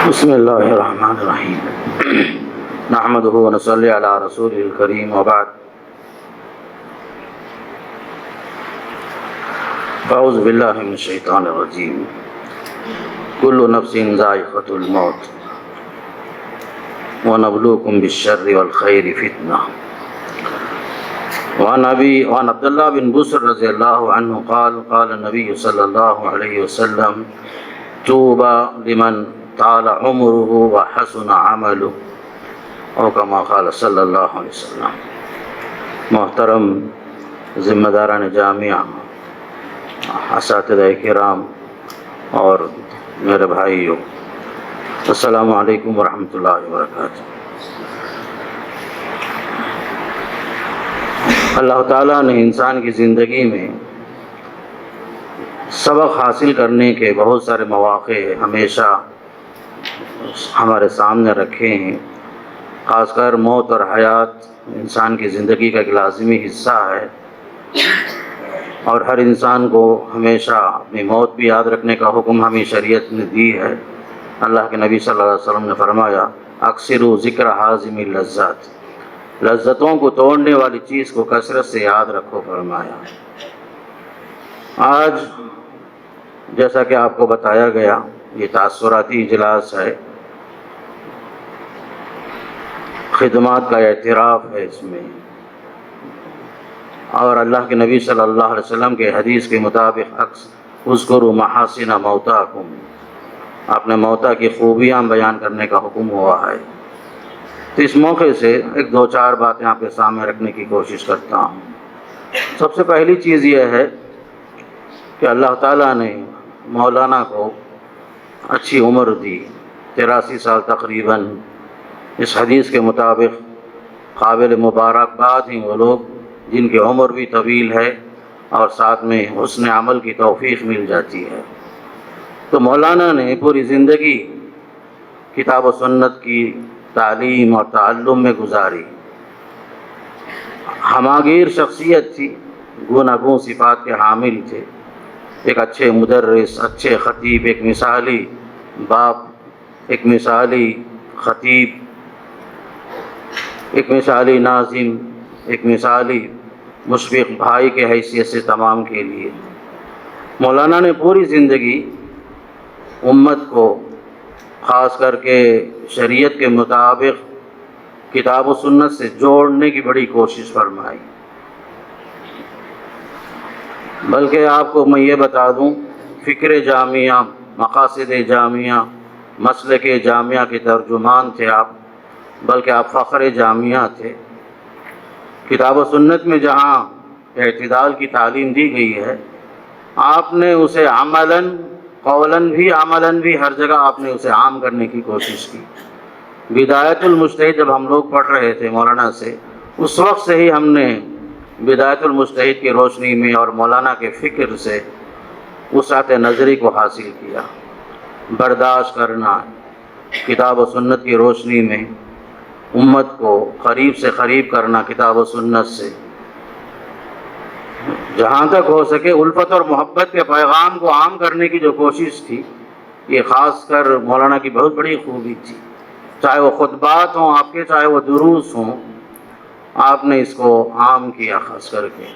بسم اللہ الرحمن الرحیم نحمده ونصلی علی رسول الکریم وبعد اعوذ باللہ من الشیطان الرجیم کل نفس ذائقۃ الموت ونبلوکم بالشر والخیر فتنہ وعن عبد اللہ بن بسر رضی اللہ عنہ قال قال النبی صلی اللہ علیہ وسلم طوبى لمن طال عمره وحسن عمله او کما قال صلی اللہ علیہ وسلم۔ محترم ذمہ داران جامعہ، اساتذہ کرام اور میرے بھائیوں، السلام علیکم ورحمۃ اللہ وبرکاتہ۔ اللہ تعالیٰ نے انسان کی زندگی میں سبق حاصل کرنے کے بہت سارے مواقع ہمیشہ ہمارے سامنے رکھے ہیں۔ خاص کر موت اور حیات انسان کی زندگی کا ایک لازمی حصہ ہے، اور ہر انسان کو ہمیشہ اپنی موت بھی یاد رکھنے کا حکم ہمیں شریعت نے دی ہے۔ اللہ کے نبی صلی اللہ علیہ وسلم نے فرمایا اکثروا ذکر حازم اللذات، لذتوں کو توڑنے والی چیز کو کثرت سے یاد رکھو فرمایا۔ آج جیسا کہ آپ کو بتایا گیا، یہ تاثراتی اجلاس ہے، خدمات کا اعتراف ہے اس میں، اور اللہ کے نبی صلی اللہ علیہ وسلم کے حدیث کے مطابق اذکروا محاسن موتاکم، اپنے موتا کی خوبیاں بیان کرنے کا حکم ہوا ہے۔ تو اس موقع سے ایک دو چار باتیں آپ کے سامنے رکھنے کی کوشش کرتا ہوں۔ سب سے پہلی چیز یہ ہے کہ اللہ تعالیٰ نے مولانا کو اچھی عمر دی، 83 سال تقریباً۔ اس حدیث کے مطابق قابل مبارکباد ہیں وہ لوگ جن کی عمر بھی طویل ہے اور ساتھ میں حسن عمل کی توفیق مل جاتی ہے۔ تو مولانا نے پوری زندگی کتاب و سنت کی تعلیم اور تعلم میں گزاری۔ ہماگیر شخصیت تھی، گوناگون صفات کے حامل تھے، ایک اچھے مدرس، اچھے خطیب، ایک مثالی باپ، ایک مثالی خطیب، ایک مثالی ناظم، ایک مثالی مشفق بھائی کے حیثیت سے تمام کے لیے مولانا نے پوری زندگی امت کو خاص کر کے شریعت کے مطابق کتاب و سنت سے جوڑنے کی بڑی کوشش فرمائی۔ بلکہ آپ کو میں یہ بتا دوں، فکر جامعہ، مقاصد جامعہ، مسلک جامعہ کے ترجمان تھے آپ، بلکہ آپ فخر جامعہ تھے۔ کتاب و سنت میں جہاں اعتدال کی تعلیم دی گئی ہے، آپ نے اسے عملاً، قولاً بھی عملاً بھی ہر جگہ آپ نے اسے عام کرنے کی کوشش کی۔ بدایت المجتہد جب ہم لوگ پڑھ رہے تھے مولانا سے، اس وقت سے ہی ہم نے بدایت المجتہد کی روشنی میں اور مولانا کے فکر سے وسعت نظری کو حاصل کیا۔ برداشت کرنا، کتاب و سنت کی روشنی میں امت کو قریب سے قریب کرنا کتاب و سنت سے، جہاں تک ہو سکے الفت اور محبت کے پیغام کو عام کرنے کی جو کوشش تھی، یہ خاص کر مولانا کی بہت بڑی خوبی تھی۔ چاہے وہ خطبات ہوں آپ کے، چاہے وہ دروس ہوں، آپ نے اس کو عام کیا۔ خاص کر کے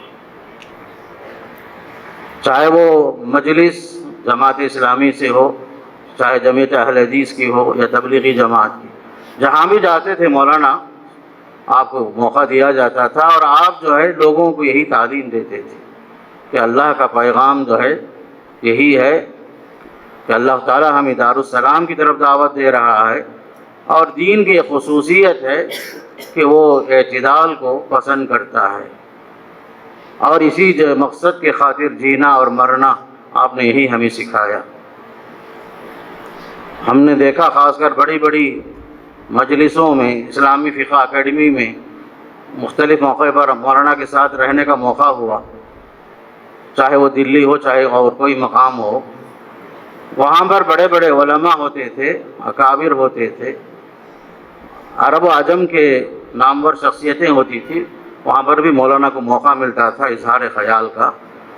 چاہے وہ مجلس جماعت اسلامی سے ہو، چاہے جمعیت اہل حدیث کی ہو یا تبلیغی جماعت کی، جہاں بھی جاتے تھے مولانا آپ کو موقع دیا جاتا تھا، اور آپ جو ہے لوگوں کو یہی تعلیم دیتے تھے کہ اللہ کا پیغام جو ہے یہی ہے کہ اللہ تعالیٰ ہمیں دارالسلام کی طرف دعوت دے رہا ہے، اور دین کی ایک خصوصیت ہے کہ وہ اعتدال کو پسند کرتا ہے، اور اسی مقصد کے خاطر جینا اور مرنا آپ نے یہی ہمیں سکھایا۔ ہم نے دیکھا خاص کر بڑی بڑی مجلسوں میں، اسلامی فقہ اکیڈمی میں مختلف موقع پر مولانا کے ساتھ رہنے کا موقع ہوا، چاہے وہ دلی ہو چاہے اور کوئی مقام ہو، وہاں پر بڑے بڑے علماء ہوتے تھے، اکابر ہوتے تھے، عرب و عجم کے نامور شخصیتیں ہوتی تھی، وہاں پر بھی مولانا کو موقع ملتا تھا اظہار خیال کا،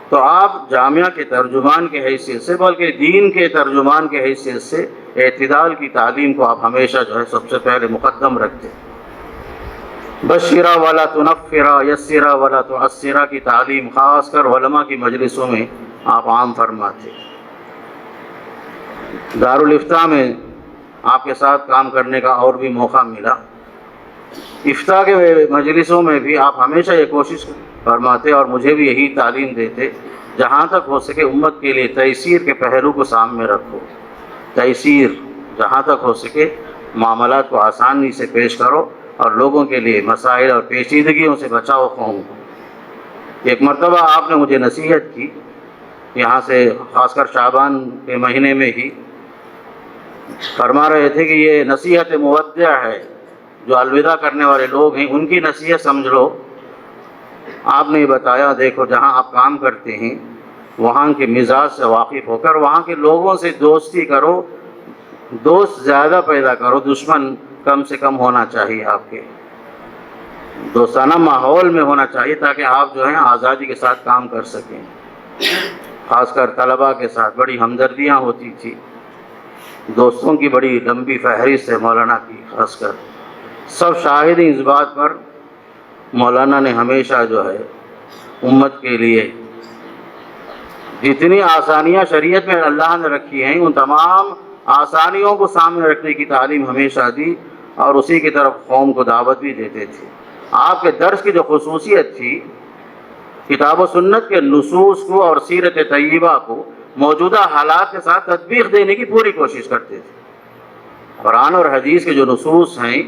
تو آپ جامعہ کے ترجمان کے حیثیت سے بلکہ دین کے ترجمان کے حیثیت سے اعتدال کی تعلیم کو آپ ہمیشہ جو ہے سب سے پہلے مقدم رکھتے۔ بشرا ولا تنفرا، یسرا ولا تعسرا کی تعلیم خاص کر علماء کی مجلسوں میں آپ عام فرماتے۔ دارالافتاء میں آپ کے ساتھ کام کرنے کا اور بھی موقع ملا۔ افتاء کے مجلسوں میں بھی آپ ہمیشہ یہ کوشش فرماتے اور مجھے بھی یہی تعلیم دیتے، جہاں تک ہو سکے امت کے لیے تیسیر کے پہلو کو سامنے رکھو۔ تیسیر، جہاں تک ہو سکے معاملات کو آسانی سے پیش کرو اور لوگوں کے لیے مسائل اور پیچیدگیوں سے بچاؤ قوم کو۔ ایک مرتبہ آپ نے مجھے نصیحت کی، یہاں سے خاص کر شعبان کے مہینے میں ہی فرما رہے تھے کہ یہ نصیحت مودع ہے، جو الوداع کرنے والے لوگ ہیں ان کی نصیحت سمجھ لو۔ آپ نے بتایا دیکھو جہاں آپ کام کرتے ہیں وہاں کے مزاج سے واقف ہو کر وہاں کے لوگوں سے دوستی کرو، دوست زیادہ پیدا کرو، دشمن کم سے کم ہونا چاہیے، آپ کے دوستانہ ماحول میں ہونا چاہیے تاکہ آپ جو ہیں آزادی کے ساتھ کام کر سکیں۔ خاص کر طلباء کے ساتھ بڑی ہمدردیاں ہوتی تھی، دوستوں کی بڑی لمبی فہرست ہے مولانا کی، خاص کر سب شاہد ہیں اس بات پر۔ مولانا نے ہمیشہ جو ہے امت کے لیے جتنی آسانیاں شریعت میں اللہ نے رکھی ہیں ان تمام آسانیوں کو سامنے رکھنے کی تعلیم ہمیشہ دی اور اسی کی طرف قوم کو دعوت بھی دیتے تھے۔ آپ کے درس کی جو خصوصیت تھی، کتاب و سنت کے نصوص کو اور سیرت طیبہ کو موجودہ حالات کے ساتھ تطبیق دینے کی پوری کوشش کرتے تھے۔ قرآن اور حدیث کے جو نصوص ہیں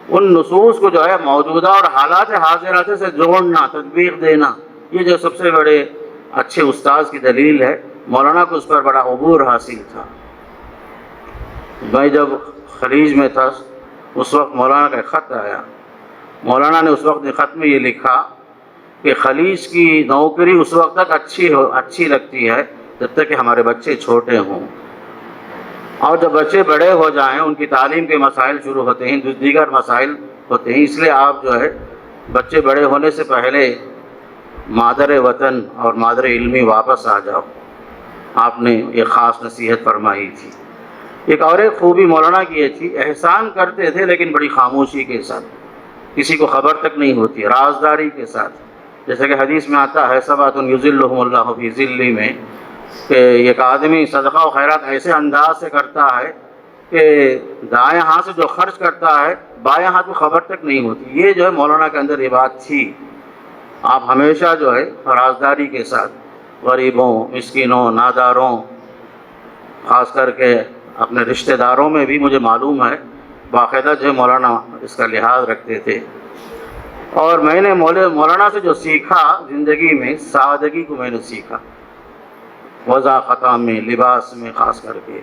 ان نصوص کو جو ہے موجودہ اور حالات حاضرات سے جوڑنا، تطبیق دینا، یہ جو سب سے بڑے اچھے استاذ کی دلیل ہے۔ مولانا کو اس پر بڑا عبور حاصل تھا۔ میں جب خلیج میں تھا اس وقت مولانا کا ایک خط آیا۔ مولانا نے اس وقت خط میں یہ لکھا کہ خلیج کی نوکری اس وقت تک اچھی لگتی ہے جب تک کہ ہمارے بچے چھوٹے ہوں، اور جب بچے بڑے ہو جائیں ان کی تعلیم کے مسائل شروع ہوتے ہیں، دیگر مسائل ہوتے ہیں، اس لیے آپ جو ہے بچے بڑے ہونے سے پہلے مادر وطن اور مادر علمی واپس آ جاؤ۔ آپ نے ایک خاص نصیحت فرمائی تھی۔ ایک اور ایک خوبی مولانا کی یہ تھی، احسان کرتے تھے لیکن بڑی خاموشی کے ساتھ، کسی کو خبر تک نہیں ہوتی، رازداری کے ساتھ۔ جیسے کہ حدیث میں آتا ہے سبعۃ یظلھم اللہ فی ظلہ میں، کہ ایک آدمی صدقہ و خیرات ایسے انداز سے کرتا ہے کہ دائیں ہاتھ سے جو خرچ کرتا ہے بائیں ہاتھ کو خبر تک نہیں ہوتی۔ یہ جو ہے مولانا کے اندر یہ بات تھی۔ آپ ہمیشہ جو ہے رازداری کے ساتھ غریبوں، مسکینوں، ناداروں، خاص کر کے اپنے رشتہ داروں میں بھی مجھے معلوم ہے باقاعدہ جو ہے مولانا اس کا لحاظ رکھتے تھے۔ اور میں نے مولانا سے جو سیکھا زندگی میں، سادگی کو میں نے سیکھا، وضاحت میں، لباس میں، خاص کر کے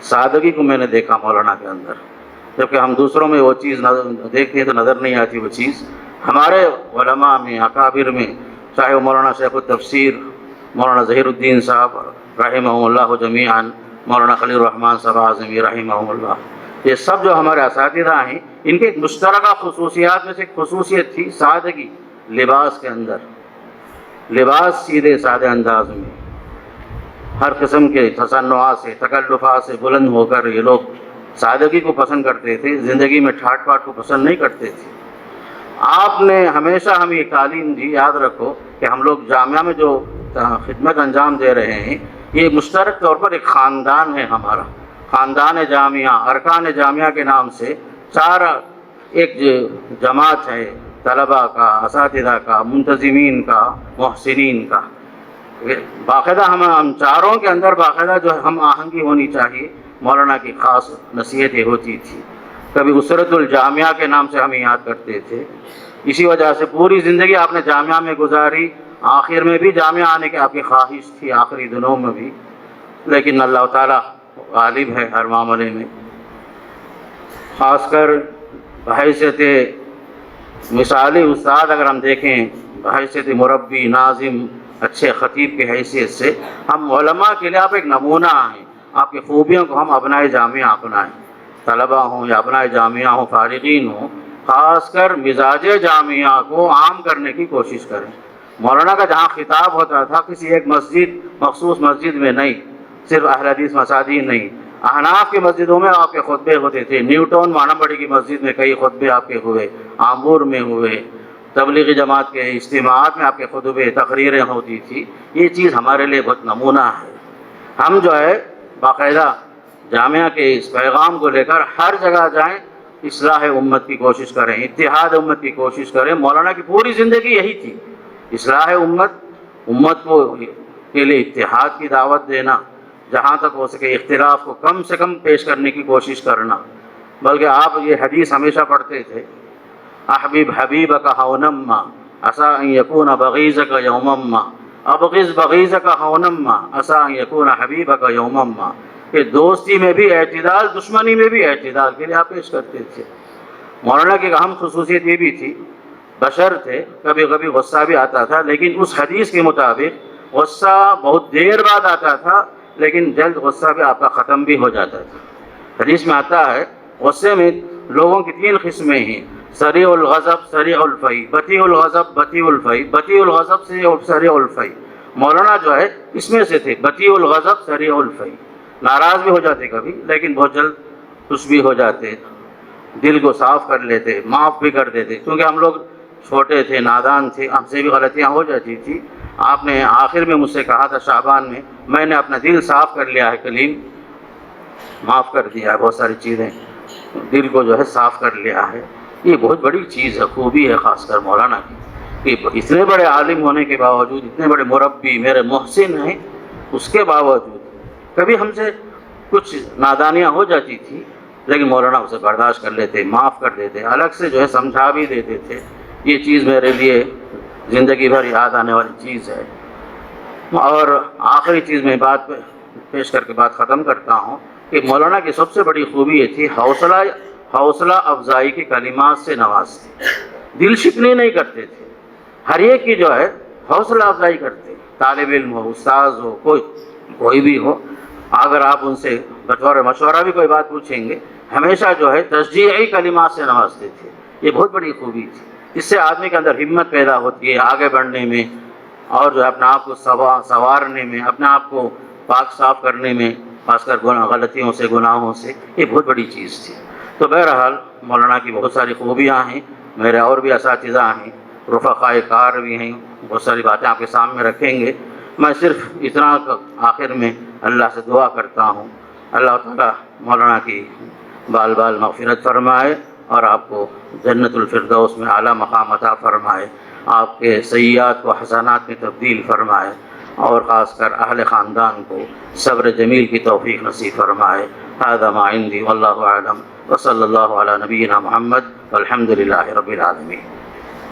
سادگی کو میں نے دیکھا مولانا کے اندر، جبکہ ہم دوسروں میں وہ چیز دیکھتے ہیں تو نظر نہیں آتی وہ چیز۔ ہمارے علماء میں، اکابر میں، چاہے وہ مولانا شیخ التفسیر مولانا ظہیر الدین صاحب رحمہ اللہ جمیعاً، مولانا خلیل الرحمن صاحب اعظمی رحمہ اللہ، یہ سب جو ہمارے اساتذہ ہیں، ان کے مشترکہ خصوصیات میں سے ایک خصوصیت تھی سادگی۔ لباس کے اندر لباس سیدھے سادے انداز میں، ہر قسم کے تصنعات سے، تکلفات سے بلند ہو کر یہ لوگ سادگی کو پسند کرتے تھے، زندگی میں ٹھاٹ پاٹ کو پسند نہیں کرتے تھے۔ آپ نے ہمیشہ ہمیں یہ تعلیم دی، یاد رکھو کہ ہم لوگ جامعہ میں جو خدمت انجام دے رہے ہیں یہ مشترک طور پر ایک خاندان ہے ہمارا، خاندان جامعہ، ارکان جامعہ کے نام سے چار ایک جماعت ہے، طلباء کا، اساتذہ کا، منتظمین کا، محسنین کا۔ باقاعدہ ہم چاروں کے اندر باقاعدہ جو ہے ہم آہنگی ہونی چاہیے۔ مولانا کی خاص نصیحتیں ہوتی تھی، کبھی اسرت الجامعہ کے نام سے ہمیں یاد کرتے تھے۔ اسی وجہ سے پوری زندگی آپ نے جامعہ میں گزاری، آخر میں بھی جامعہ آنے کی آپ کی خواہش تھی، آخری دنوں میں بھی، لیکن اللہ تعالیٰ غالب ہے ہر معاملے میں۔ خاص کر بحیثیت مثالی استاد اگر ہم دیکھیں، بحیثیت مربی، ناظم، اچھے خطیب کی حیثیت سے ہم علماء کے لیے آپ ایک نمونہ ہیں۔ آپ کی خوبیوں کو ہم ابنائے جامعہ اپنائیں، طلباء ہوں یا ابنائے جامعہ ہوں، فارغین ہوں، خاص کر مزاج جامعہ کو عام کرنے کی کوشش کریں۔ مولانا کا جہاں خطاب ہوتا تھا کسی ایک مسجد مخصوص مسجد میں نہیں، صرف اہل حدیث مساجد نہیں، احناف کی مسجدوں میں آپ کے خطبے ہوتے تھے، نیو ٹاؤن مانمبڑی کی مسجد میں کئی خطبے آپ کے ہوئے، آمبور میں ہوئے، تبلیغی جماعت کے اجتماعات میں آپ کے خطبے تقریریں ہوتی تھی۔ یہ چیز ہمارے لیے بہت نمونہ ہے۔ ہم جو ہے باقاعدہ جامعہ کے اس پیغام کو لے کر ہر جگہ جائیں، اصلاح امت کی کوشش کریں، اتحاد امت کی کوشش کریں۔ مولانا کی پوری زندگی یہی تھی، اصلاح امت کو کے لیے اتحاد کی دعوت دینا، جہاں تک ہو سکے اختلاف کو کم سے کم پیش کرنے کی کوشش کرنا۔ بلکہ آپ یہ حدیث ہمیشہ پڑھتے تھے، احبب حبیبک ہونما عسى ان یکون بغیضک یومما، ابغض بغیضک ہونما عسى ان یکون حبیبک یومما، کہ دوستی میں بھی اعتدال، دشمنی میں بھی اعتدال کے لیے آپ پیش کرتے تھے۔ مولانا کی اہم خصوصیت یہ بھی تھی، بشر تھے، کبھی کبھی غصہ بھی آتا تھا، لیکن اس حدیث کے مطابق غصہ بہت دیر بعد آتا تھا، لیکن جلد غصہ بھی آپ کا ختم بھی ہو جاتا تھا۔ حدیث میں آتا ہے غصے میں لوگوں کی 3 قسمیں ہیں، سریع الغضب، سریع الفی، بطیء الغضب، بطیء الفی، بطیء الغضب سے سریع الفی۔ مولانا جو ہے اس میں سے تھے، بطیء الغضب سریع الفی، ناراض بھی ہو جاتے کبھی لیکن بہت جلد خوش بھی ہو جاتے، دل کو صاف کر لیتے، معاف بھی کر دیتے، کیونکہ ہم لوگ چھوٹے تھے، نادان تھے، ہم سے بھی غلطیاں ہو جاتی تھی۔ آپ نے آخر میں مجھ سے کہا تھا شعبان میں نے اپنا دل صاف کر لیا ہے کلیم، معاف کر دیا ہے، بہت ساری چیزیں دل کو جو ہے صاف کر لیا ہے۔ یہ بہت بڑی چیز ہے، خوبی ہے خاص کر مولانا کی، کہ اتنے بڑے عالم ہونے کے باوجود، اتنے بڑے مربی میرے محسن ہیں، اس کے باوجود کبھی ہم سے کچھ نادانیاں ہو جاتی تھی، لیکن مولانا اسے برداشت کر لیتے، معاف کر دیتے، الگ سے جو ہے سمجھا بھی دیتے تھے۔ یہ چیز میرے لیے زندگی بھر یاد آنے والی چیز ہے۔ اور آخری چیز میں بات پیش کر کے بات ختم کرتا ہوں کہ مولانا کی سب سے بڑی خوبی یہ تھی، حوصلہ افزائی کے کلمات سے نوازتے، دل شکنی نہیں کرتے تھے، ہر ایک کی جو ہے حوصلہ افزائی کرتے، طالب علم ہو، استاذ ہو، کوئی بھی ہو، اگر آپ ان سے بطور مشورہ بھی کوئی بات پوچھیں گے، ہمیشہ جو ہے تشجیعی کلمات سے نوازتے تھے۔ یہ بہت بڑی خوبی تھی، اس سے آدمی کے اندر ہمت پیدا ہوتی ہے آگے بڑھنے میں، اور جو ہے اپنے آپ کو سنوارنے میں، اپنے آپ کو پاک صاف کرنے میں، خاص کر غلطیوں سے، گناہوں سے۔ یہ بہت بڑی چیز تھی۔ تو بہرحال مولانا کی بہت ساری خوبیاں ہیں، میرے اور بھی اساتذہ ہیں، رفقائے کار بھی ہیں، بہت ساری باتیں آپ کے سامنے رکھیں گے۔ میں صرف اتنا آخر میں اللہ سے دعا کرتا ہوں، اللہ تعالیٰ مولانا کی بال بال مغفرت فرمائے، اور آپ کو جنت الفردوس میں اعلیٰ مقام عطا فرمائے، آپ کے سیئات کو حسنات میں تبدیل فرمائے، اور خاص کر اہل خاندان کو صبر جمیل کی توفیق نصیب فرمائے۔ ھذا ما عندی واللہ اعلم، وصلی اللہ علی نبینا محمد والحمد للہ رب العالمین۔